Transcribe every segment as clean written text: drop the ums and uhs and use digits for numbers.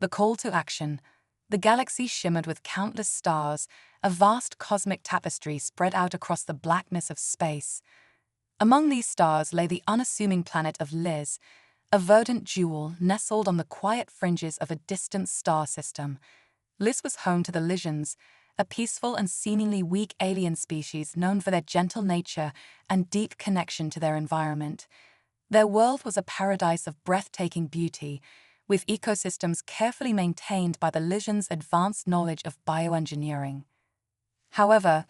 The call to action. The galaxy shimmered with countless stars, a vast cosmic tapestry spread out across the blackness of space. Among these stars lay the unassuming planet of Liz, a verdant jewel nestled on the quiet fringes of a distant star system. Liz was home to the Lysians, a peaceful and seemingly weak alien species known for their gentle nature and deep connection to their environment. Their world was a paradise of breathtaking beauty, with ecosystems carefully maintained by the Lysians' advanced knowledge of bioengineering. However,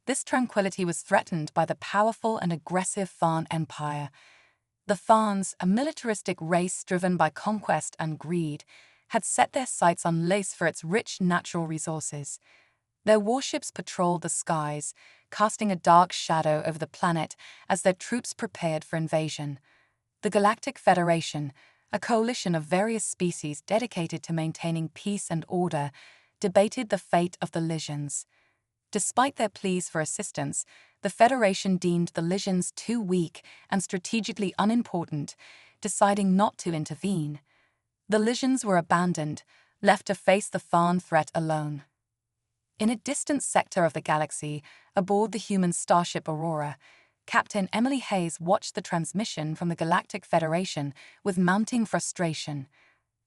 this tranquility was threatened by the powerful and aggressive Farn Empire. The Farns, a militaristic race driven by conquest and greed, had set their sights on Lys for its rich natural resources. Their warships patrolled the skies, casting a dark shadow over the planet as their troops prepared for invasion. The Galactic Federation, a coalition of various species dedicated to maintaining peace and order, debated the fate of the Lysians. Despite their pleas for assistance, the Federation deemed the Lysians too weak and strategically unimportant, deciding not to intervene. The Lysians were abandoned, left to face the Farn threat alone. In a distant sector of the galaxy, aboard the human starship Aurora, Captain Emily Hayes watched the transmission from the Galactic Federation with mounting frustration.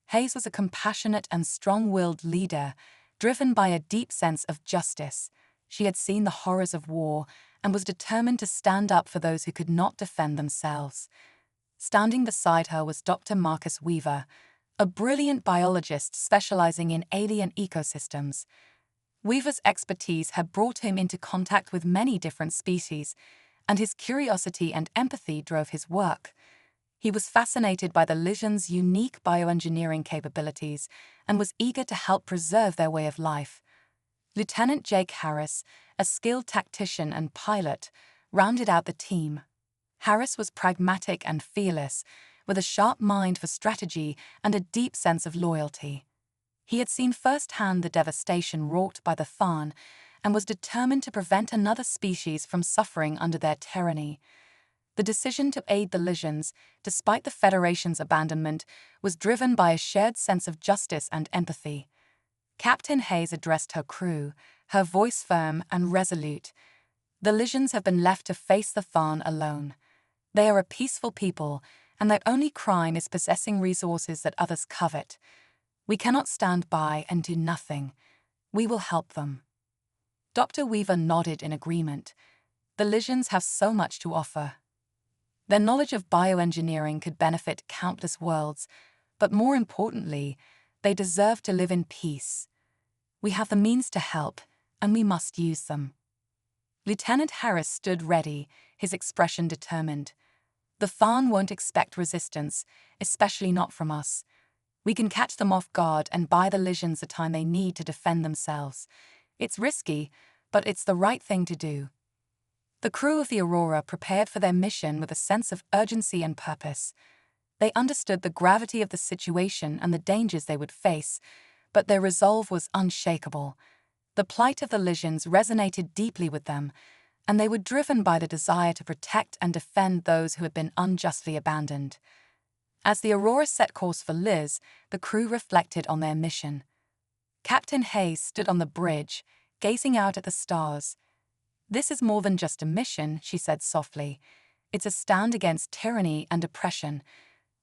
Hayes was a compassionate and strong-willed leader, driven by a deep sense of justice. She had seen the horrors of war and was determined to stand up for those who could not defend themselves. Standing beside her was Dr. Marcus Weaver, a brilliant biologist specializing in alien ecosystems. Weaver's expertise had brought him into contact with many different species, and his curiosity and empathy drove his work. He was fascinated by the Lysians' unique bioengineering capabilities and was eager to help preserve their way of life. Lieutenant Jake Harris, a skilled tactician and pilot, rounded out the team. Harris was pragmatic and fearless, with a sharp mind for strategy and a deep sense of loyalty. He had seen firsthand the devastation wrought by the Farn and was determined to prevent another species from suffering under their tyranny. The decision to aid the Lysians, despite the Federation's abandonment, was driven by a shared sense of justice and empathy. Captain Hayes addressed her crew, her voice firm and resolute. The Lysians have been left to face the Farn alone. They are a peaceful people, and their only crime is possessing resources that others covet. We cannot stand by and do nothing. We will help them. Dr. Weaver nodded in agreement. The Lysians have so much to offer. Their knowledge of bioengineering could benefit countless worlds, but more importantly, they deserve to live in peace. We have the means to help, and we must use them. Lieutenant Harris stood ready, his expression determined. The Farn won't expect resistance, especially not from us. We can catch them off guard and buy the Lysians the time they need to defend themselves. It's risky, but it's the right thing to do. The crew of the Aurora prepared for their mission with a sense of urgency and purpose. They understood the gravity of the situation and the dangers they would face, but their resolve was unshakable. The plight of the Lysians resonated deeply with them, and they were driven by the desire to protect and defend those who had been unjustly abandoned. As the Aurora set course for Liz, the crew reflected on their mission. Captain Hayes stood on the bridge, gazing out at the stars. "This is more than just a mission," she said softly. "It's a stand against tyranny and oppression.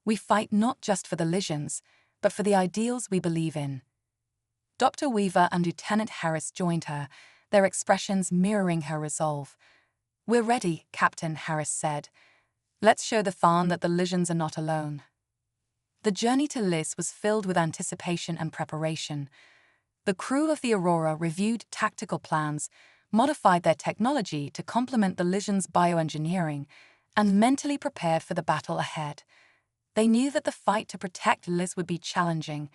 We fight not just for the Lysians, but for the ideals we believe in." Dr. Weaver and Lieutenant Harris joined her, their expressions mirroring her resolve. "We're ready," Captain Harris said. "Let's show the Farn that the Lysians are not alone." The journey to Lys was filled with anticipation and preparation. The crew of the Aurora reviewed tactical plans, modified their technology to complement the Lysians' bioengineering, and mentally prepared for the battle ahead. They knew that the fight to protect Lys would be challenging,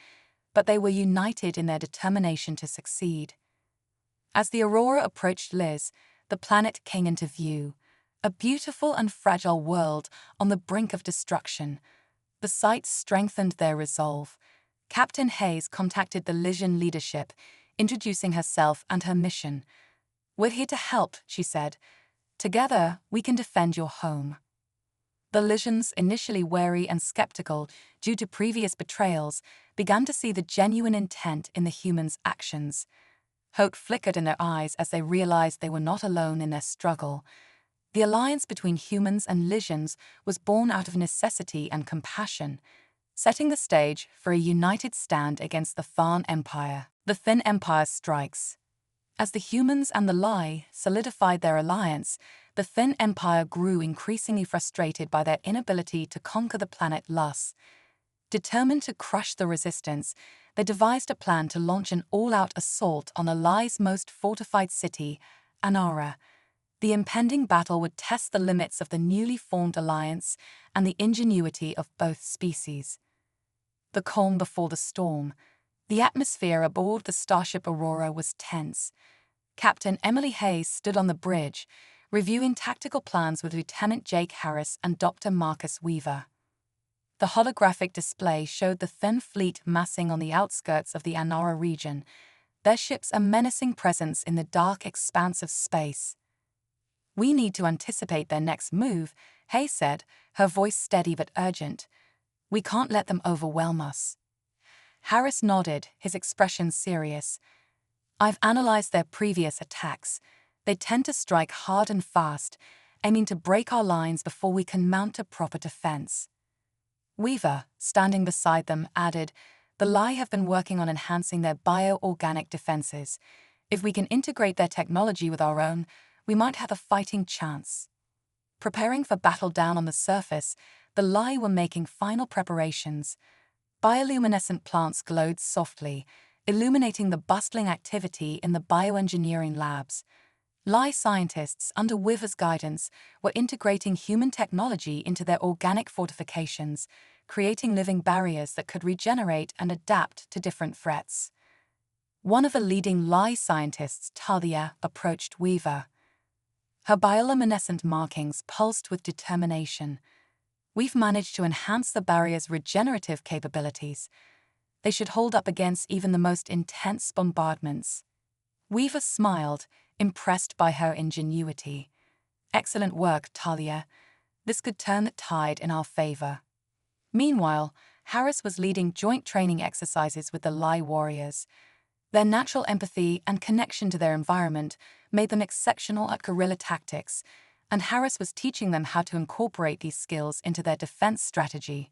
but they were united in their determination to succeed. As the Aurora approached Lys, the planet came into view, a beautiful and fragile world on the brink of destruction. The sight strengthened their resolve. Captain Hayes contacted the Lysian leadership, introducing herself and her mission. "We're here to help," she said. "Together, we can defend your home." The Lysians, initially wary and skeptical due to previous betrayals, began to see the genuine intent in the humans' actions. Hope flickered in their eyes as they realized they were not alone in their struggle. The alliance between humans and Lysians was born out of necessity and compassion, setting the stage for a united stand against the Tharn Empire. The Thin Empire strikes. As the humans and the Lie solidified their alliance, the Thin Empire grew increasingly frustrated by their inability to conquer the planet Lus. Determined to crush the resistance, they devised a plan to launch an all-out assault on the Lie's most fortified city, Anara. The impending battle would test the limits of the newly formed alliance and the ingenuity of both species. The calm before the storm. The atmosphere aboard the starship Aurora was tense. Captain Emily Hayes stood on the bridge, reviewing tactical plans with Lieutenant Jake Harris and Dr. Marcus Weaver. The holographic display showed the Thin fleet massing on the outskirts of the Anara region, their ships a menacing presence in the dark expanse of space. "We need to anticipate their next move," Hayes said, her voice steady but urgent. "We can't let them overwhelm us." Harris nodded, his expression serious. "I've analyzed their previous attacks. They tend to strike hard and fast, aiming to break our lines before we can mount a proper defense." Weaver, standing beside them, added, "The Lie have been working on enhancing their bio-organic defenses. If we can integrate their technology with our own, we might have a fighting chance." Preparing for battle down on the surface, the Lie were making final preparations. Bioluminescent plants glowed softly, illuminating the bustling activity in the bioengineering labs. Lie scientists, under Weaver's guidance, were integrating human technology into their organic fortifications, creating living barriers that could regenerate and adapt to different threats. One of the leading Lie scientists, Talia, approached Weaver. Her bioluminescent markings pulsed with determination. "We've managed to enhance the barrier's regenerative capabilities. They should hold up against even the most intense bombardments." Weaver smiled, impressed by her ingenuity. "Excellent work, Talia. This could turn the tide in our favor." Meanwhile, Harris was leading joint training exercises with the Lie warriors. Their natural empathy and connection to their environment made them exceptional at guerrilla tactics, and Harris was teaching them how to incorporate these skills into their defense strategy.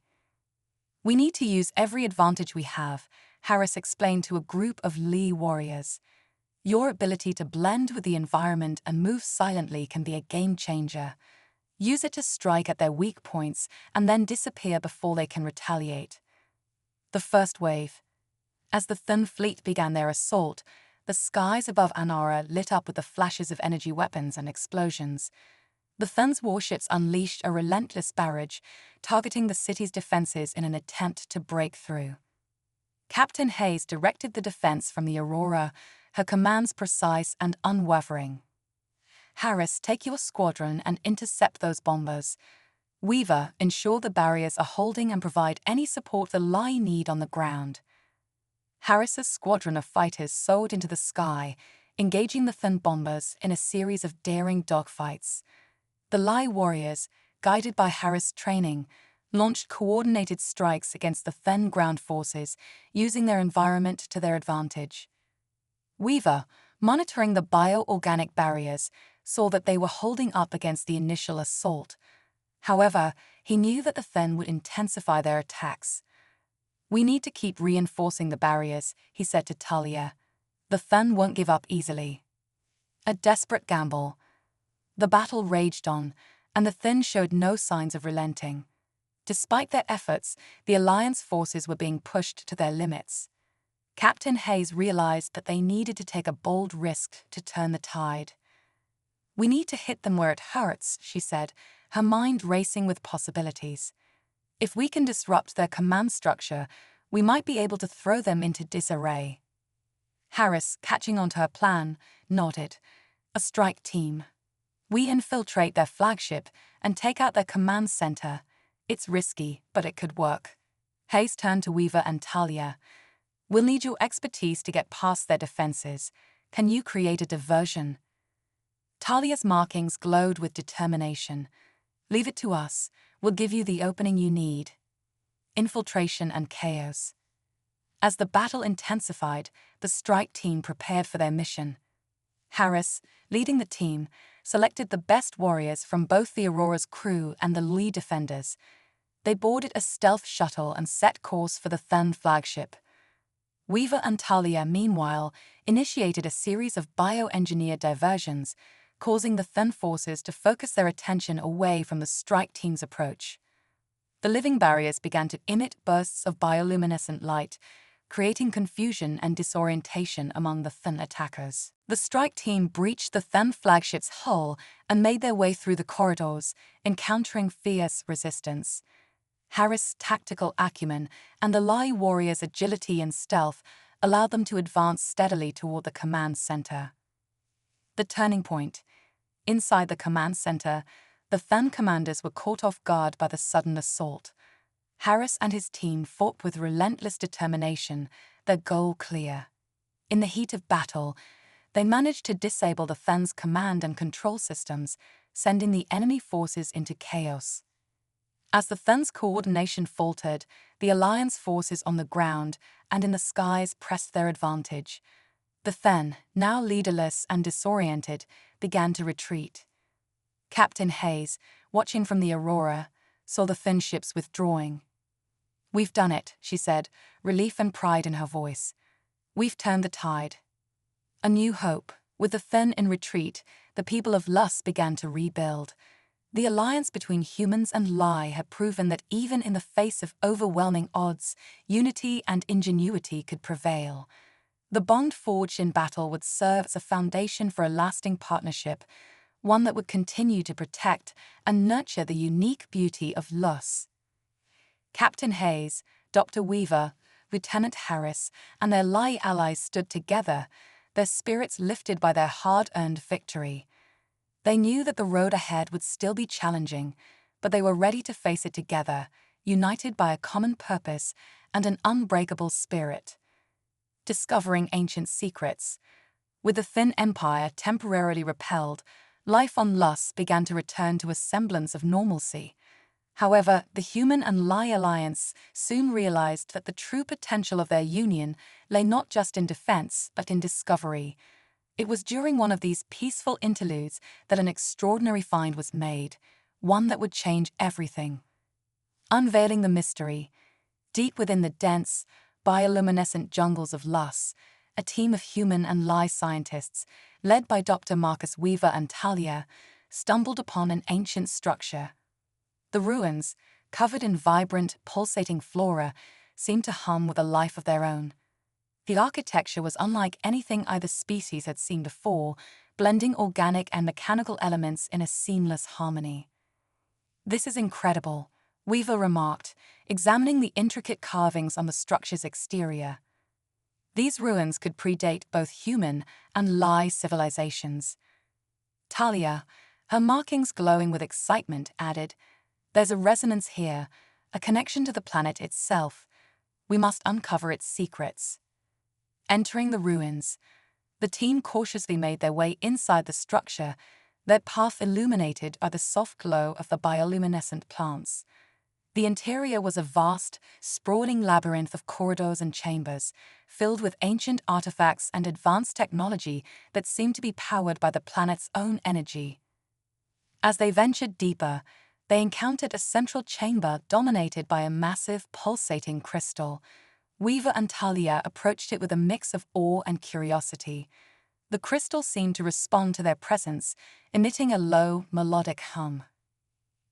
"We need to use every advantage we have," Harris explained to a group of Lie warriors. "Your ability to blend with the environment and move silently can be a game changer. Use it to strike at their weak points and then disappear before they can retaliate." The first wave. As the Thin fleet began their assault, the skies above Anara lit up with the flashes of energy weapons and explosions. The Thin's warships unleashed a relentless barrage, targeting the city's defenses in an attempt to break through. Captain Hayes directed the defense from the Aurora, her commands precise and unwavering. "Harris, take your squadron and intercept those bombers. Weaver, ensure the barriers are holding and provide any support the Lie need on the ground." Harris's squadron of fighters soared into the sky, engaging the Thin bombers in a series of daring dogfights. The Lie warriors, guided by Harris' training, launched coordinated strikes against the Thin ground forces, using their environment to their advantage. Weaver, monitoring the bio-organic barriers, saw that they were holding up against the initial assault. However, he knew that the Thin would intensify their attacks. "We need to keep reinforcing the barriers," he said to Talia. "The Thin won't give up easily." A desperate gamble. The battle raged on, and the Thin showed no signs of relenting. Despite their efforts, the Alliance forces were being pushed to their limits. Captain Hayes realized that they needed to take a bold risk to turn the tide. "We need to hit them where it hurts," she said, her mind racing with possibilities. "If we can disrupt their command structure, we might be able to throw them into disarray." Harris, catching on to her plan, nodded. "A strike team. We infiltrate their flagship and take out their command center. It's risky, but it could work." Hayes turned to Weaver and Talia. "We'll need your expertise to get past their defenses. Can you create a diversion?" Talia's markings glowed with determination. Leave it to us. We'll give you the opening you need. Infiltration and chaos. As the battle intensified, the strike team prepared for their mission. Harris, leading the team, selected the best warriors from both the Aurora's crew and the Lee defenders. They boarded a stealth shuttle and set course for the Thun flagship. Weaver and Talia, meanwhile, initiated a series of bioengineered diversions, causing the Thun forces to focus their attention away from the strike team's approach. The living barriers began to emit bursts of bioluminescent light, creating confusion and disorientation among the Thun attackers. The strike team breached the Thun flagship's hull and made their way through the corridors, encountering fierce resistance. Harris' tactical acumen and the Lai warriors' agility and stealth allowed them to advance steadily toward the command center. The turning point. Inside the command center, the Thun commanders were caught off guard by the sudden assault. Harris and his team fought with relentless determination, their goal clear. In the heat of battle, they managed to disable the Thun's command and control systems, sending the enemy forces into chaos. As the Thun's coordination faltered, the Alliance forces on the ground and in the skies pressed their advantage. The Thun, now leaderless and disoriented, began to retreat. Captain Hayes, watching from the Aurora, saw the Thun ships withdrawing. "We've done it," she said, relief and pride in her voice. "We've turned the tide." A new hope. With the Thun in retreat, the people of Lus began to rebuild. The alliance between humans and Lai had proven that even in the face of overwhelming odds, unity and ingenuity could prevail. The bond forged in battle would serve as a foundation for a lasting partnership, one that would continue to protect and nurture the unique beauty of Lus. Captain Hayes, Dr. Weaver, Lieutenant Harris, and their Lai allies stood together, their spirits lifted by their hard-earned victory. They knew that the road ahead would still be challenging, but they were ready to face it together, united by a common purpose and an unbreakable spirit. Discovering ancient secrets. With the Thun Empire temporarily repelled, life on Lus began to return to a semblance of normalcy. However, the human and Lai alliance soon realized that the true potential of their union lay not just in defense, but in discovery. It was during one of these peaceful interludes that an extraordinary find was made, one that would change everything. Unveiling the mystery. Deep within the dense, bioluminescent jungles of Lus, a team of human and Lai scientists, led by Dr. Marcus Weaver and Talia, stumbled upon an ancient structure. The ruins, covered in vibrant, pulsating flora, seemed to hum with a life of their own. The architecture was unlike anything either species had seen before, blending organic and mechanical elements in a seamless harmony. "This is incredible," Weaver remarked, examining the intricate carvings on the structure's exterior. These ruins could predate both human and Lai civilizations. Talia, her markings glowing with excitement, added, "There's a resonance here, a connection to the planet itself. We must uncover its secrets." Entering the ruins, the team cautiously made their way inside the structure, their path illuminated by the soft glow of the bioluminescent plants. The interior was a vast, sprawling labyrinth of corridors and chambers, filled with ancient artifacts and advanced technology that seemed to be powered by the planet's own energy. As they ventured deeper, they encountered a central chamber dominated by a massive, pulsating crystal. Weaver and Talia approached it with a mix of awe and curiosity. The crystal seemed to respond to their presence, emitting a low, melodic hum.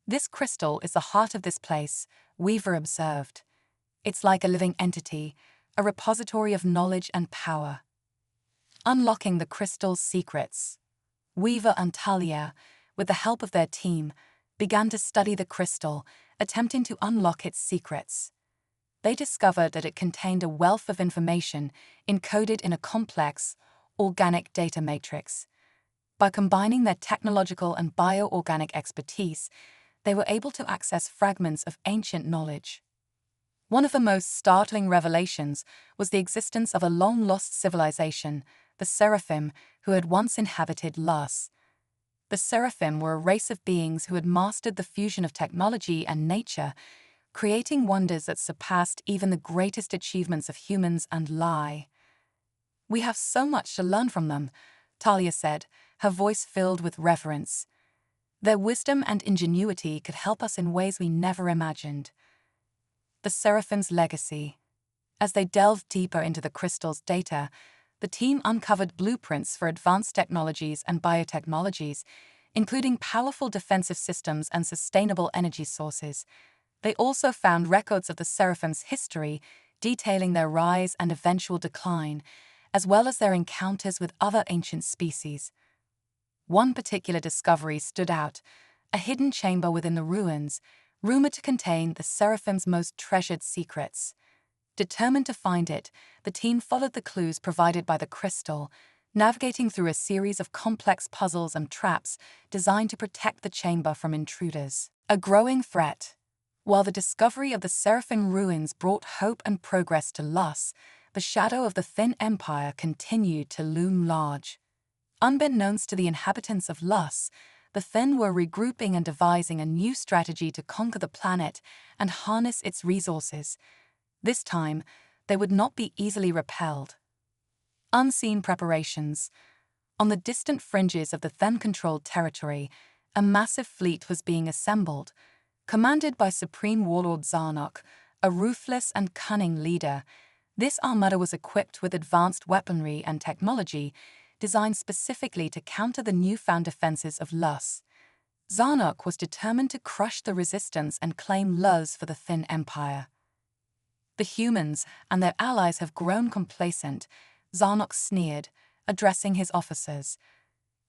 "This crystal is the heart of this place," Weaver observed. "It's like a living entity, a repository of knowledge and power." Unlocking the crystal's secrets. Weaver and Talia, with the help of their team, began to study the crystal, attempting to unlock its secrets. They discovered that it contained a wealth of information encoded in a complex, organic data matrix. By combining their technological and bioorganic expertise, they were able to access fragments of ancient knowledge. One of the most startling revelations was the existence of a long-lost civilization, the Seraphim, who had once inhabited Lus. The Seraphim were a race of beings who had mastered the fusion of technology and nature, creating wonders that surpassed even the greatest achievements of humans and lie. "We have so much to learn from them," Talia said, her voice filled with reverence. "Their wisdom and ingenuity could help us in ways we never imagined." The Seraphim's legacy. As they delved deeper into the crystal's data, the team uncovered blueprints for advanced technologies and biotechnologies, including powerful defensive systems and sustainable energy sources. They also found records of the Seraphim's history, detailing their rise and eventual decline, as well as their encounters with other ancient species. One particular discovery stood out: a hidden chamber within the ruins, rumored to contain the Seraphim's most treasured secrets. Determined to find it, the team followed the clues provided by the crystal, navigating through a series of complex puzzles and traps designed to protect the chamber from intruders. A growing threat. While the discovery of the Seraphim ruins brought hope and progress to Lus, the shadow of the Thin Empire continued to loom large. Unbeknownst to the inhabitants of Lus, the Thin were regrouping and devising a new strategy to conquer the planet and harness its resources. This time, they would not be easily repelled. Unseen preparations. On the distant fringes of the Thin-controlled territory, a massive fleet was being assembled, commanded by Supreme Warlord Zarnok, a ruthless and cunning leader. This armada was equipped with advanced weaponry and technology designed specifically to counter the newfound defenses of Lus. Zarnok was determined to crush the resistance and claim Luz for the Thin Empire. "The humans and their allies have grown complacent," Zarnok sneered, addressing his officers.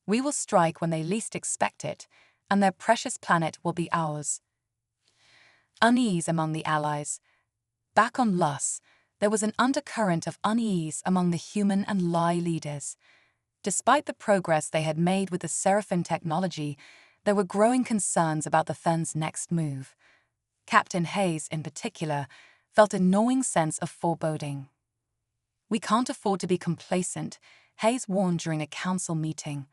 "We will strike when they least expect it, and their precious planet will be ours." Unease among the allies. Back on Lus, there was an undercurrent of unease among the human and lie leaders. Despite the progress they had made with the Seraphim technology, there were growing concerns about the Thin's next move. Captain Hayes, in particular, felt a gnawing sense of foreboding. "We can't afford to be complacent," Hayes warned during a council meeting.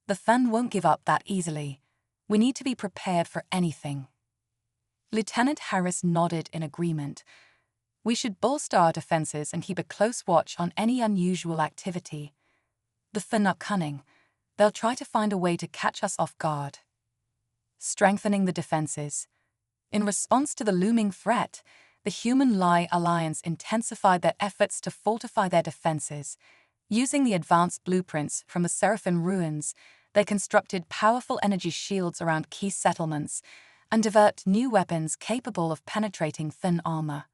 "The Thin won't give up that easily. We need to be prepared for anything." Lieutenant Harris nodded in agreement. "We should bolster our defenses and keep a close watch on any unusual activity. The Thin are cunning. They'll try to find a way to catch us off guard." Strengthening the defenses. In response to the looming threat, the Human-Lie Alliance intensified their efforts to fortify their defenses. Using the advanced blueprints from the Seraphim ruins, they constructed powerful energy shields around key settlements and developed new weapons capable of penetrating Thin armor.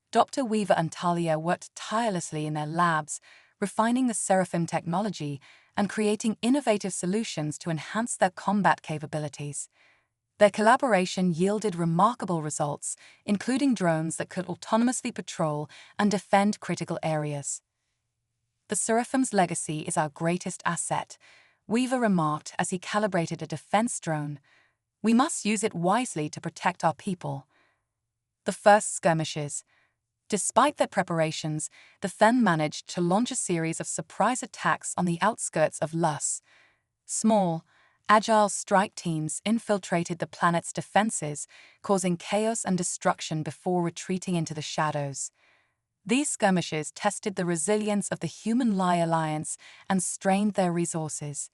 Dr. Weaver and Talia worked tirelessly in their labs, refining the Seraphim technology and creating innovative solutions to enhance their combat capabilities. Their collaboration yielded remarkable results, including drones that could autonomously patrol and defend critical areas. "The Seraphim's legacy is our greatest asset," Weaver remarked as he calibrated a defense drone. "We must use it wisely to protect our people." The first skirmishes. Despite their preparations, the Thin managed to launch a series of surprise attacks on the outskirts of Lus. Small, agile strike teams infiltrated the planet's defenses, causing chaos and destruction before retreating into the shadows. These skirmishes tested the resilience of the Human-Lie Alliance and strained their resources.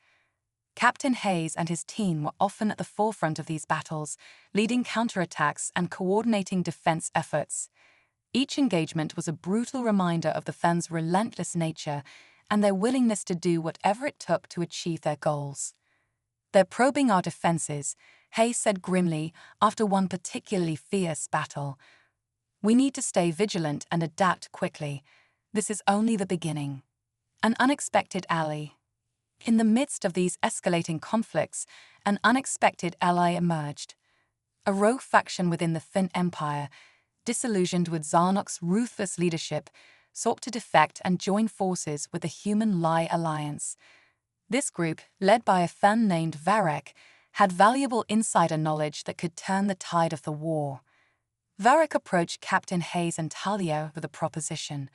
Captain Hayes and his team were often at the forefront of these battles, leading counterattacks and coordinating defense efforts. Each engagement was a brutal reminder of the Thin's relentless nature and their willingness to do whatever it took to achieve their goals. "They're probing our defenses," Hayes said grimly after one particularly fierce battle. "We need to stay vigilant and adapt quickly. This is only the beginning." An unexpected ally. In the midst of these escalating conflicts, an unexpected ally emerged. A rogue faction within the Thin Empire, disillusioned with Zarnok's ruthless leadership, sought to defect and join forces with the Human-Lie Alliance. This group, led by a Thin named Varek, had valuable insider knowledge that could turn the tide of the war. Varek approached Captain Hayes and Talia with a proposition.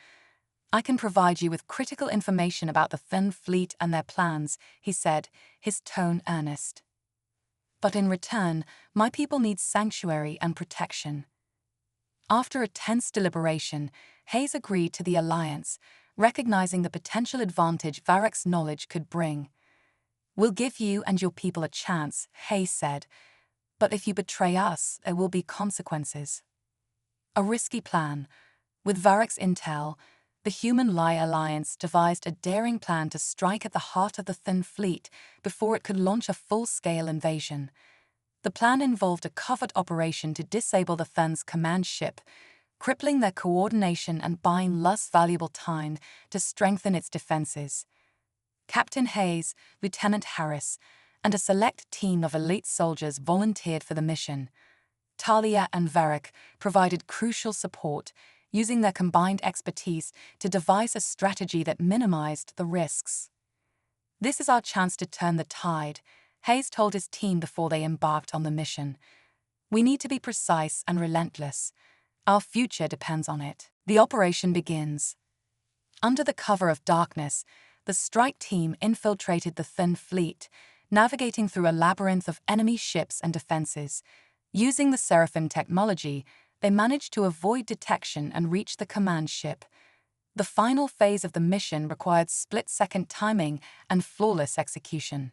I can provide you with critical information about the Thin Fleet and their plans, he said, his tone earnest. But in return, my people need sanctuary and protection. After a tense deliberation, Hayes agreed to the alliance, recognizing the potential advantage Varroc's knowledge could bring. We'll give you and your people a chance, Hayes said, but if you betray us, there will be consequences. A risky plan. With Varroc's intel, the Human Lie Alliance devised a daring plan to strike at the heart of the Thin Fleet before it could launch a full-scale invasion. The plan involved a covert operation to disable the Thin's command ship, crippling their coordination and buying less valuable time to strengthen its defenses. Captain Hayes, Lieutenant Harris, and a select team of elite soldiers volunteered for the mission. Talia and Varroc provided crucial support, using their combined expertise to devise a strategy that minimized the risks. This is our chance to turn the tide, Hayes told his team before they embarked on the mission. We need to be precise and relentless. Our future depends on it. The operation begins. Under the cover of darkness, the strike team infiltrated the Thin Fleet, navigating through a labyrinth of enemy ships and defenses. Using the Seraphim technology, they managed to avoid detection and reach the command ship. The final phase of the mission required split-second timing and flawless execution.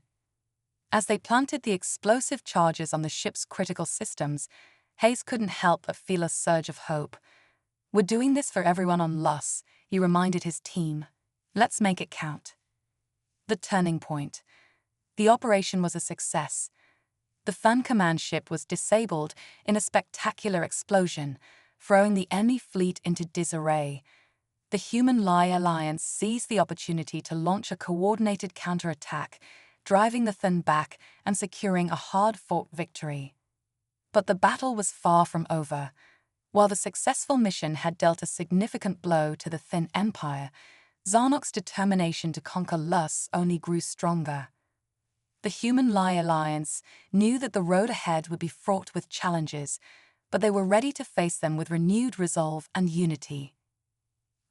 As they planted the explosive charges on the ship's critical systems, Hayes couldn't help but feel a surge of hope. We're doing this for everyone on Lus, he reminded his team. Let's make it count. The turning point. The operation was a success. The Thin command ship was disabled in a spectacular explosion, throwing the enemy fleet into disarray. The Human Lie Alliance seized the opportunity to launch a coordinated counterattack, driving the Thin back and securing a hard-fought victory. But the battle was far from over. While the successful mission had dealt a significant blow to the Thin Empire, Zarnok's determination to conquer Lus only grew stronger. The Human Lie Alliance knew that the road ahead would be fraught with challenges, but they were ready to face them with renewed resolve and unity.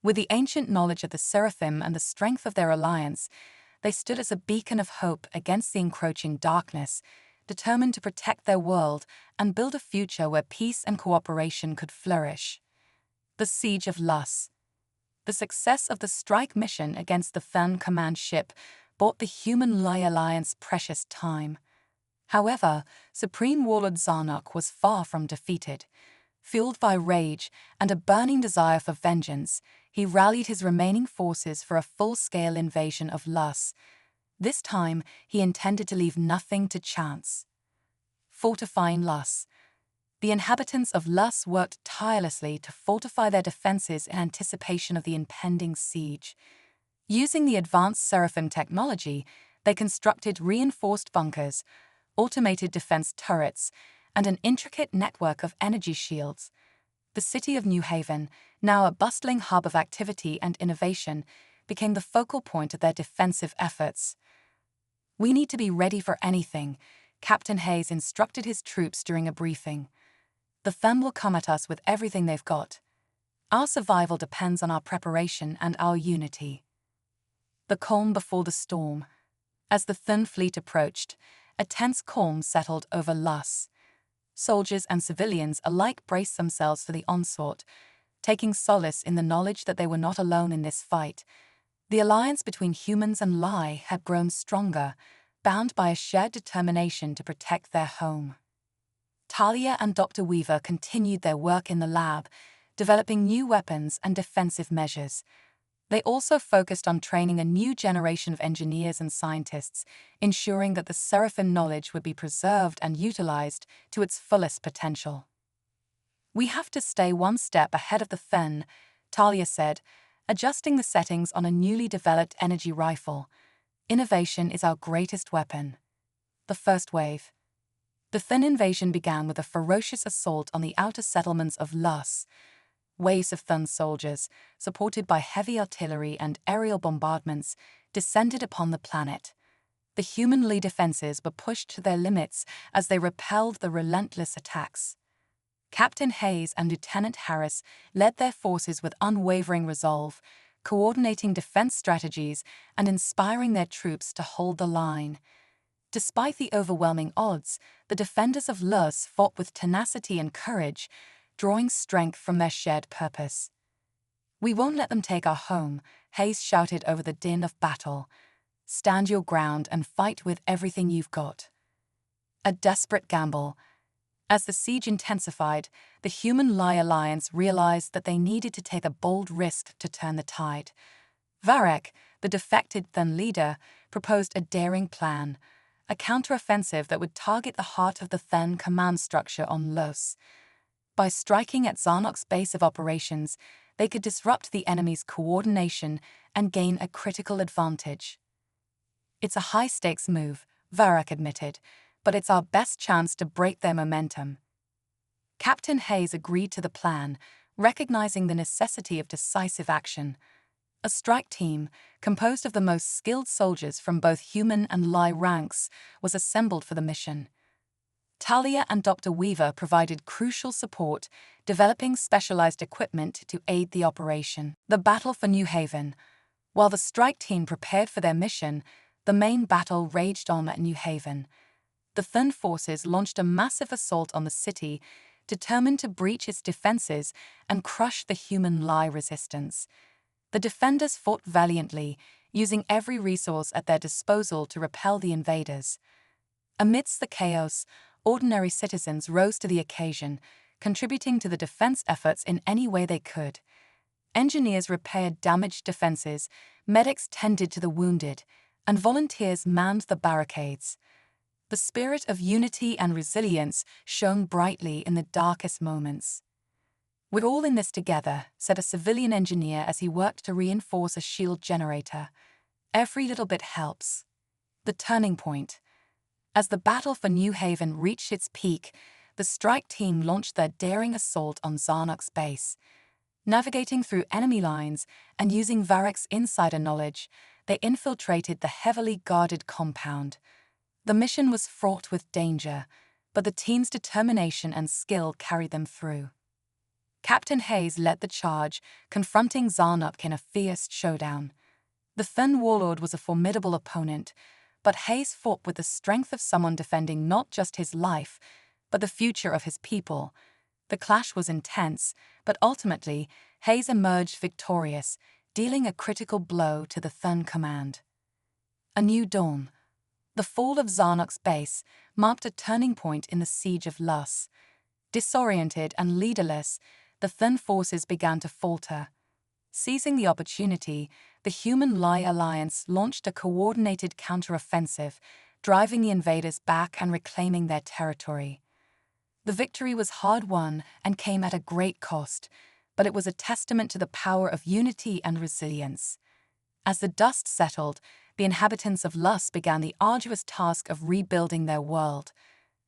With the ancient knowledge of the Seraphim and the strength of their alliance, they stood as a beacon of hope against the encroaching darkness, determined to protect their world and build a future where peace and cooperation could flourish. The Siege of Lus. The success of the strike mission against the Thin command ship bought the Human Lie Alliance precious time. However, Supreme Warlord Zarnok was far from defeated. Fueled by rage and a burning desire for vengeance, he rallied his remaining forces for a full-scale invasion of Lus. This time, he intended to leave nothing to chance. Fortifying Lus. The inhabitants of Lus worked tirelessly to fortify their defenses in anticipation of the impending siege. Using the advanced Seraphim technology, they constructed reinforced bunkers, automated defense turrets, and an intricate network of energy shields. The city of New Haven, now a bustling hub of activity and innovation, became the focal point of their defensive efforts. We need to be ready for anything, Captain Hayes instructed his troops during a briefing. The Thin will come at us with everything they've got. Our survival depends on our preparation and our unity. The calm before the storm. As the Thin fleet approached, a tense calm settled over Lus. Soldiers and civilians alike braced themselves for the onslaught, taking solace in the knowledge that they were not alone in this fight. The alliance between humans and Lie had grown stronger, bound by a shared determination to protect their home. Talia and Dr. Weaver continued their work in the lab, developing new weapons and defensive measures. They also focused on training a new generation of engineers and scientists, ensuring that the Seraphim knowledge would be preserved and utilized to its fullest potential. We have to stay one step ahead of the Thin, Talia said, adjusting the settings on a newly developed energy rifle. Innovation is our greatest weapon. The first wave. The Thin invasion began with a ferocious assault on the outer settlements of Lus. Waves of Thin soldiers, supported by heavy artillery and aerial bombardments, descended upon the planet. The Human Lie defenses were pushed to their limits as they repelled the relentless attacks. Captain Hayes and Lieutenant Harris led their forces with unwavering resolve, coordinating defense strategies and inspiring their troops to hold the line. Despite the overwhelming odds, the defenders of Luz fought with tenacity and courage, drawing strength from their shared purpose. "We won't let them take our home," Hayes shouted over the din of battle. "Stand your ground and fight with everything you've got." A desperate gamble. As the siege intensified, the Human-Lie Alliance realized that they needed to take a bold risk to turn the tide. Varek, the defected Thun leader, proposed a daring plan, a counteroffensive that would target the heart of the Thun command structure on Luz. By striking at Zarnok's base of operations, they could disrupt the enemy's coordination and gain a critical advantage. "It's a high-stakes move," Varek admitted, "but it's our best chance to break their momentum." Captain Hayes agreed to the plan, recognizing the necessity of decisive action. A strike team, composed of the most skilled soldiers from both human and Lie ranks, was assembled for the mission. Talia and Dr. Weaver provided crucial support, developing specialized equipment to aid the operation. The battle for New Haven. While the strike team prepared for their mission, the main battle raged on at New Haven. The Thun forces launched a massive assault on the city, determined to breach its defenses and crush the Human-Lie resistance. The defenders fought valiantly, using every resource at their disposal to repel the invaders. Amidst the chaos, ordinary citizens rose to the occasion, contributing to the defense efforts in any way they could. Engineers repaired damaged defenses, medics tended to the wounded, and volunteers manned the barricades. The spirit of unity and resilience shone brightly in the darkest moments. "We're all in this together," said a civilian engineer as he worked to reinforce a shield generator. "Every little bit helps." The turning point. As the battle for New Haven reached its peak, the strike team launched their daring assault on Zarnok's base. Navigating through enemy lines and using Varek's insider knowledge, they infiltrated the heavily guarded compound. The mission was fraught with danger, but the team's determination and skill carried them through. Captain Hayes led the charge, confronting Zarnok in a fierce showdown. The Thun warlord was a formidable opponent, but Hayes fought with the strength of someone defending not just his life, but the future of his people. The clash was intense, but ultimately, Hayes emerged victorious, dealing a critical blow to the Thun command. A new dawn. The fall of Zarnok's base marked a turning point in the siege of Luz. Disoriented and leaderless, the Thun forces began to falter. Seizing the opportunity, the Human-Lie Alliance launched a coordinated counteroffensive, driving the invaders back and reclaiming their territory. The victory was hard-won and came at a great cost, but it was a testament to the power of unity and resilience. As the dust settled, the inhabitants of Luz began the arduous task of rebuilding their world.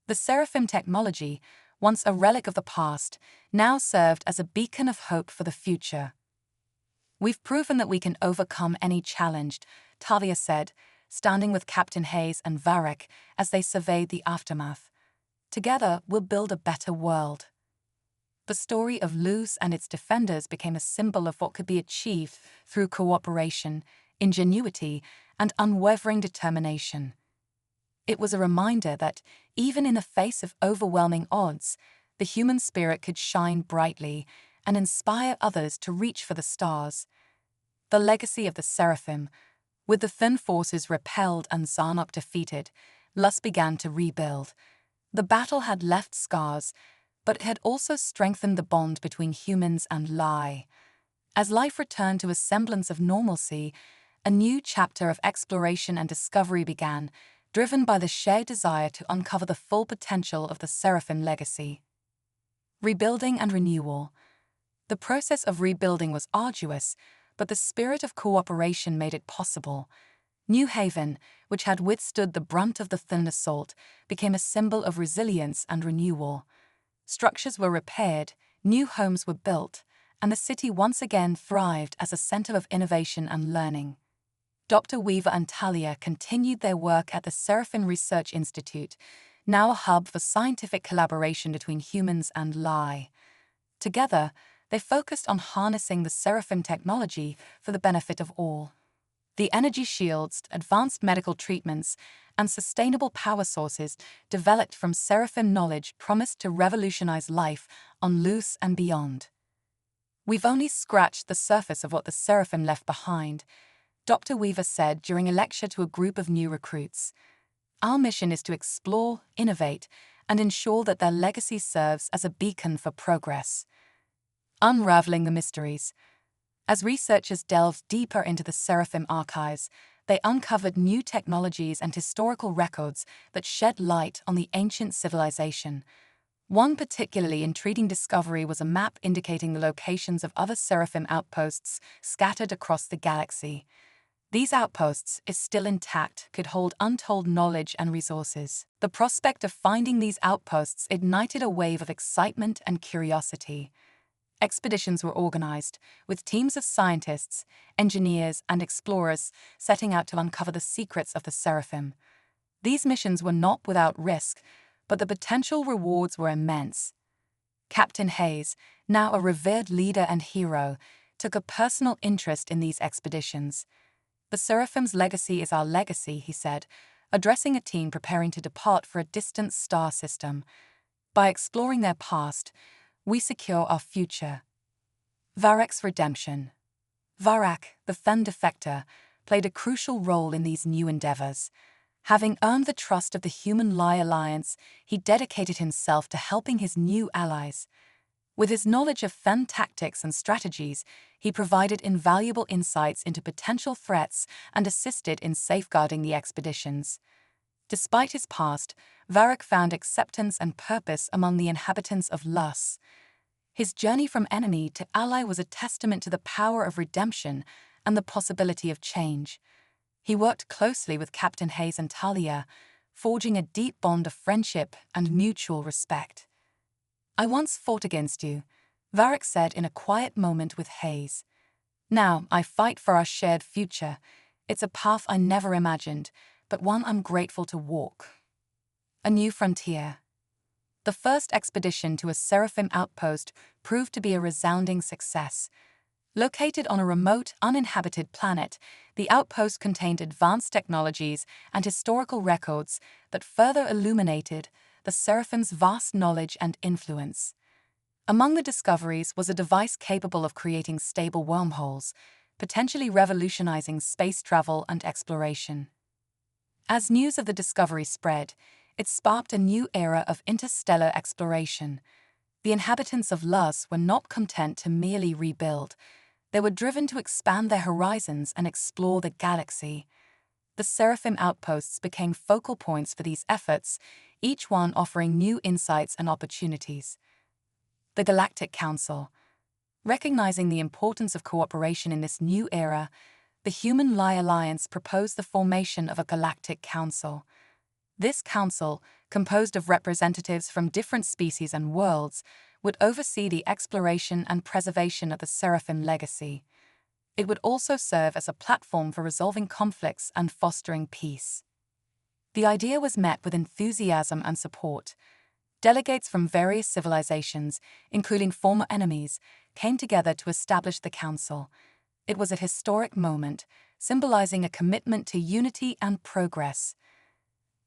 The Seraphim technology, once a relic of the past, now served as a beacon of hope for the future. "We've proven that we can overcome any challenge," Talia said, standing with Captain Hayes and Varek as they surveyed the aftermath. "Together, we'll build a better world." The story of Luz and its defenders became a symbol of what could be achieved through cooperation, ingenuity, and unwavering determination. It was a reminder that, even in the face of overwhelming odds, the human spirit could shine brightly and inspire others to reach for the stars. The legacy of the Seraphim. With the Thun forces repelled and Zarnok defeated, Luz began to rebuild. The battle had left scars, but it had also strengthened the bond between humans and Lie. As life returned to a semblance of normalcy, a new chapter of exploration and discovery began, driven by the shared desire to uncover the full potential of the Seraphim legacy. Rebuilding and renewal. The process of rebuilding was arduous, but the spirit of cooperation made it possible. New Haven, which had withstood the brunt of the Thun assault, became a symbol of resilience and renewal. Structures were repaired, new homes were built, and the city once again thrived as a center of innovation and learning. Dr. Weaver and Talia continued their work at the Seraphim Research Institute, now a hub for scientific collaboration between humans and Lie. Together, they focused on harnessing the Seraphim technology for the benefit of all. The energy shields, advanced medical treatments, and sustainable power sources developed from Seraphim knowledge promised to revolutionize life on Luce and beyond. "We've only scratched the surface of what the Seraphim left behind," Dr. Weaver said during a lecture to a group of new recruits. "Our mission is to explore, innovate, and ensure that their legacy serves as a beacon for progress." Unraveling the mysteries. As researchers delved deeper into the Seraphim archives, they uncovered new technologies and historical records that shed light on the ancient civilization. One particularly intriguing discovery was a map indicating the locations of other Seraphim outposts scattered across the galaxy. These outposts, if still intact, could hold untold knowledge and resources. The prospect of finding these outposts ignited a wave of excitement and curiosity. Expeditions were organized, with teams of scientists, engineers, and explorers setting out to uncover the secrets of the Seraphim. These missions were not without risk, but the potential rewards were immense. Captain Hayes, now a revered leader and hero, took a personal interest in these expeditions. "The Seraphim's legacy is our legacy," he said, addressing a team preparing to depart for a distant star system. "By exploring their past, we secure our future." Varak's redemption. Varak, the Fen defector, played a crucial role in these new endeavors. Having earned the trust of the Human Lie Alliance, he dedicated himself to helping his new allies. With his knowledge of Fen tactics and strategies, he provided invaluable insights into potential threats and assisted in safeguarding the expeditions. Despite his past, Varak found acceptance and purpose among the inhabitants of Lus. His journey from enemy to ally was a testament to the power of redemption and the possibility of change. He worked closely with Captain Hayes and Talia, forging a deep bond of friendship and mutual respect. "I once fought against you," Varak said in a quiet moment with Hayes. "Now I fight for our shared future. It's a path I never imagined, but one I'm grateful to walk." A new frontier. The first expedition to a Seraphim outpost proved to be a resounding success. Located on a remote, uninhabited planet, the outpost contained advanced technologies and historical records that further illuminated the Seraphim's vast knowledge and influence. Among the discoveries was a device capable of creating stable wormholes, potentially revolutionizing space travel and exploration. As news of the discovery spread, it sparked a new era of interstellar exploration. The inhabitants of Luz were not content to merely rebuild. They were driven to expand their horizons and explore the galaxy. The Seraphim outposts became focal points for these efforts, each one offering new insights and opportunities. The Galactic Council. Recognizing the importance of cooperation in this new era, the Human Lie Alliance proposed the formation of a Galactic Council. This council, composed of representatives from different species and worlds, would oversee the exploration and preservation of the Seraphim legacy. It would also serve as a platform for resolving conflicts and fostering peace. The idea was met with enthusiasm and support. Delegates from various civilizations, including former enemies, came together to establish the council. It was a historic moment, symbolizing a commitment to unity and progress.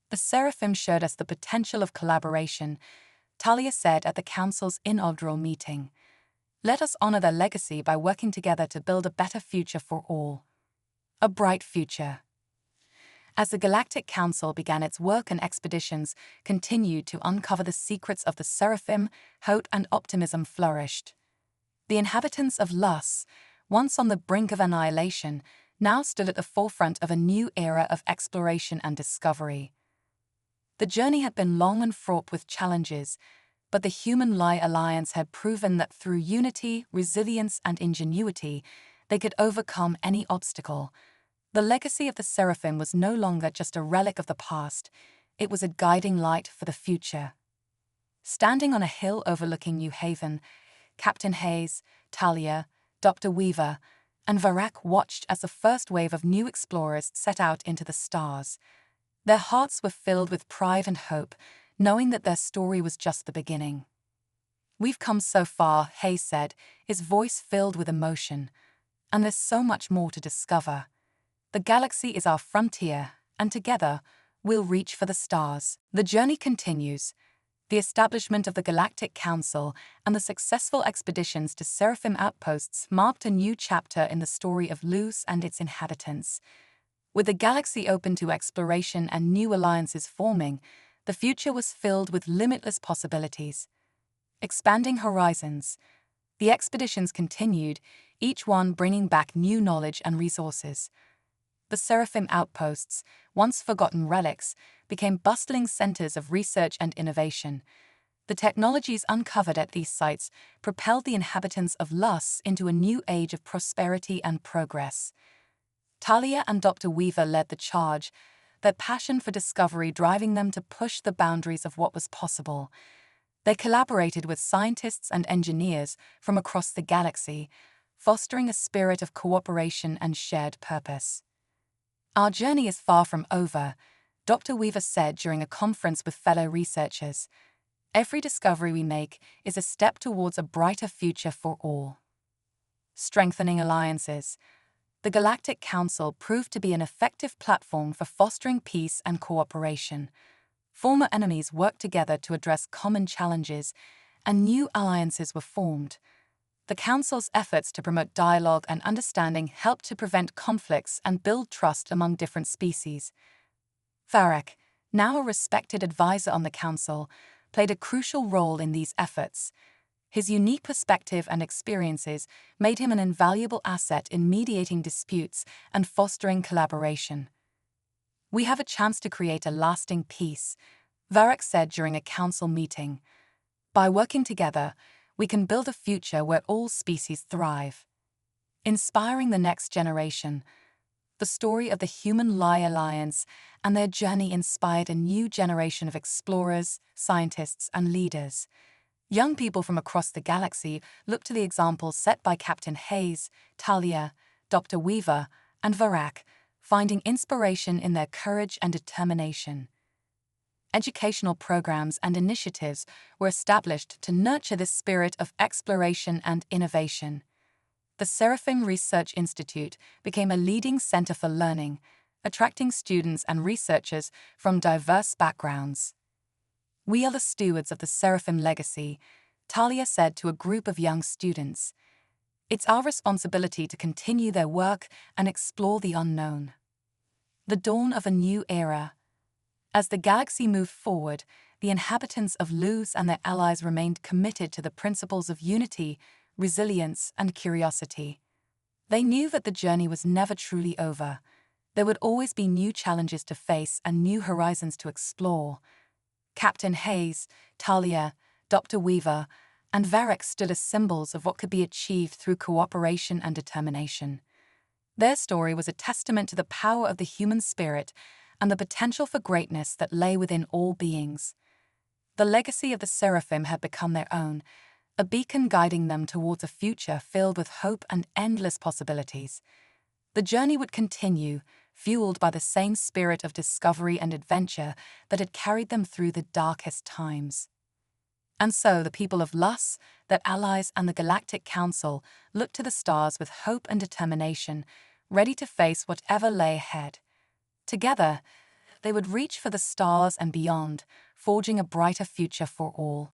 "The Seraphim showed us the potential of collaboration," Talia said at the council's inaugural meeting. "Let us honor their legacy by working together to build a better future for all." A bright future. As the Galactic Council began its work and expeditions continued to uncover the secrets of the Seraphim, hope and optimism flourished. The inhabitants of Lus, once on the brink of annihilation, now stood at the forefront of a new era of exploration and discovery. The journey had been long and fraught with challenges, but the Human Lie Alliance had proven that through unity, resilience, and ingenuity, they could overcome any obstacle. The legacy of the Seraphim was no longer just a relic of the past, it was a guiding light for the future. Standing on a hill overlooking New Haven, Captain Hayes, Talia, Dr. Weaver, and Varak watched as the first wave of new explorers set out into the stars. Their hearts were filled with pride and hope, knowing that their story was just the beginning. "We've come so far," Hayes said, his voice filled with emotion. "And there's so much more to discover. The galaxy is our frontier, and together, we'll reach for the stars." The journey continues. The establishment of the Galactic Council and the successful expeditions to Seraphim outposts marked a new chapter in the story of Luz and its inhabitants. With the galaxy open to exploration and new alliances forming, the future was filled with limitless possibilities. Expanding horizons, the expeditions continued, each one bringing back new knowledge and resources. The Seraphim outposts, once forgotten relics, became bustling centers of research and innovation. The technologies uncovered at these sites propelled the inhabitants of Luz into a new age of prosperity and progress. Talia and Dr. Weaver led the charge, their passion for discovery driving them to push the boundaries of what was possible. They collaborated with scientists and engineers from across the galaxy, fostering a spirit of cooperation and shared purpose. "Our journey is far from over," Dr. Weaver said during a conference with fellow researchers. "Every discovery we make is a step towards a brighter future for all." Strengthening alliances. The Galactic Council proved to be an effective platform for fostering peace and cooperation. Former enemies worked together to address common challenges, and new alliances were formed. The Council's efforts to promote dialogue and understanding helped to prevent conflicts and build trust among different species. Varek, now a respected advisor on the Council, played a crucial role in these efforts. His unique perspective and experiences made him an invaluable asset in mediating disputes and fostering collaboration. "We have a chance to create a lasting peace," Varek said during a council meeting. "By working together, we can build a future where all species thrive." Inspiring the next generation, the story of the Human-Lai Alliance and their journey inspired a new generation of explorers, scientists, and leaders. Young people from across the galaxy looked to the examples set by Captain Hayes, Talia, Dr. Weaver, and Varek, finding inspiration in their courage and determination. Educational programs and initiatives were established to nurture this spirit of exploration and innovation. The Seraphim Research Institute became a leading center for learning, attracting students and researchers from diverse backgrounds. "We are the stewards of the Seraphim legacy," Talia said to a group of young students. "It's our responsibility to continue their work and explore the unknown." The dawn of a new era. As the galaxy moved forward, the inhabitants of Luz and their allies remained committed to the principles of unity, resilience, and curiosity. They knew that the journey was never truly over. There would always be new challenges to face and new horizons to explore. Captain Hayes, Talia, Dr. Weaver, and Varek stood as symbols of what could be achieved through cooperation and determination. Their story was a testament to the power of the human spirit and the potential for greatness that lay within all beings. The legacy of the Seraphim had become their own, a beacon guiding them towards a future filled with hope and endless possibilities. The journey would continue, fueled by the same spirit of discovery and adventure that had carried them through the darkest times. And so the people of Luz, their allies, and the Galactic Council looked to the stars with hope and determination, ready to face whatever lay ahead. Together, they would reach for the stars and beyond, forging a brighter future for all.